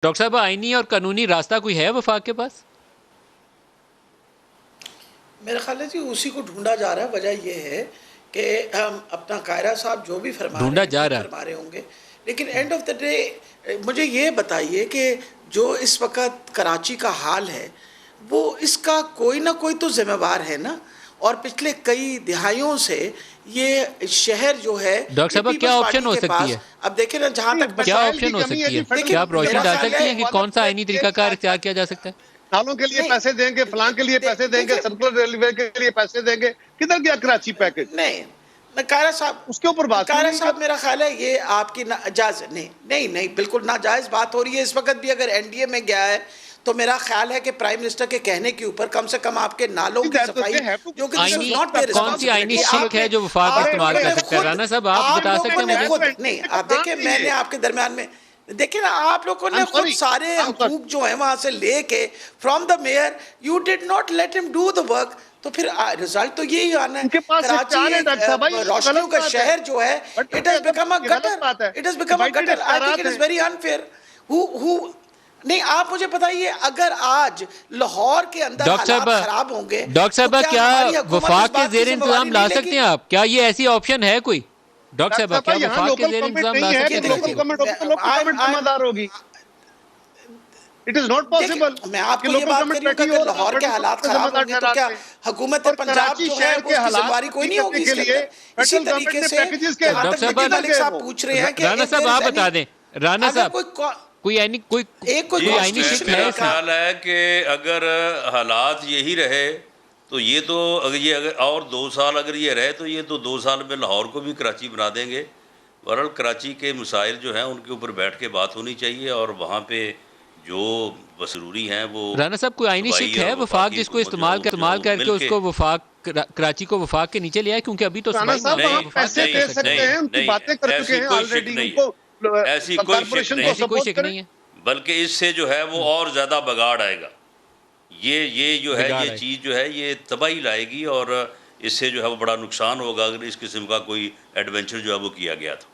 Doctor صاحب آئینی اور قانونی راستہ کوئی ہے وفاق کے پاس؟ میرا خیال ہے جی اسی کو ڈھونڈا جا رہا ہے. وجہ یہ ہے کہ ہم اپنا قاہرہ صاحب جو بھی فرما رہے ہوں گے، لیکن اینڈ آف دا ڈے مجھے یہ بتائیے کہ جو اس وقت کراچی کا حال ہے وہ اس کا کوئی نہ کوئی تو ذمہ وار ہے نا. اور پچھلے کئی دہائیوں سے یہ شہر جو ہے ڈاکٹر صاحب کیا آپشن ہو سکتی ہے؟ اب دیکھیں نا جہاں تک کیا آپشن ہو سکتی ہے؟ کیا آپ روشنی ڈال سکتی ہیں کہ کون سا آئینی طریقہ کار اختیار کیا جا سکتا ہے؟ نالوں کے لیے پیسے دیں گے، فلان کے لیے پیسے دیں گے، سرکولر ریلوے کے لیے پیسے دیں گے. کدھر گیا کراچی پیکج؟ نہیں قاہرہ صاحب، اس کے اوپر بات قاہرہ صاحب میرا خیال ہے یہ آپ کی ناجائز نہیں بالکل ناجائز بات ہو رہی ہے. اس وقت بھی اگر این ڈی اے میں گیا ہے تو میرا خیال ہے کہ پرائم منسٹر کے کہنے کے اوپر کم سے کم آپ کے نالوں کی صفائی جو کہ کون سی آئینی شک ہے جو وفاق استعمال کر سکتے ہیں؟ رانا صاحب آپ بتا سکتے ہیں مجھے؟ نہیں آپ دیکھیں، میں نے آپ کے درمیان میں دیکھیں نا، آپ لوگوں نے خود سارے حقوق جو ہیں وہاں سے لے کے from the mayor you did not let him do the work, تو پھر رزلٹ تو یہی آنا ہے. کراچی روشنیوں کا شہر جو ہے it has become a gutter. It has become a gutter. I think it is very unfair. نہیں آپ مجھے بتائیے، اگر آج لاہور کے اندر حالات خراب ہوں گے، ڈاکٹر صاحب کیا وفاق کے زیر انتظام لا سکتے ہیں آپ؟ کیا یہ ایسی آپشن ہے کوئی؟ ڈاکٹر صاحب کیا وفاق کے زیر انتظام لا سکتے ہیں؟ لوکل گورنمنٹ ذمہ دار ہوگی. It is not possible. میں آپ کو یہ بات کر رہی ہوں کہ اگر لاہور کے حالات خراب ہوں گے تو کیا حکومت پنجاب جو ہے اس کی ذمہ داری کوئی نہیں ہوگی اس کے اندر؟ اسی طریقے سے ڈاکٹر صاحب پوچھ رہے ہیں کہ رانا صاحب آپ بتا دیں، رانا صاحب کوئی آئینی شک ہے؟ میرا خیال ہے کہ اگر حالات یہی رہے تو یہ تو اگر اور 2 سال اگر یہ رہے تو یہ تو 2 سال میں لاہور کو بھی کراچی بنا دیں گے. بہرحال کراچی کے مسائل جو ہیں ان کے اوپر بیٹھ کے بات ہونی چاہیے اور وہاں پہ جو ضروری ہیں وہ. رانا صاحب کوئی آئینی شک ہے وفاق جس کو استعمال کر کے اس کو وفاق کراچی کو وفاق کے نیچے لے آئے؟ کیونکہ ابھی تو پیسے دے سکتے ہیں، ان کی باتیں کر چکے ہیں آلریڈی. ایسی کوئی شک نہیں ہے، بلکہ اس سے جو ہے وہ اور زیادہ بگاڑ آئے گا. یہ جو ہے یہ چیز جو ہے یہ تباہی لائے گی اور اس سے جو ہے وہ بڑا نقصان ہوگا اگر اس قسم کا کوئی ایڈونچر جو ہے وہ کیا گیا تھا.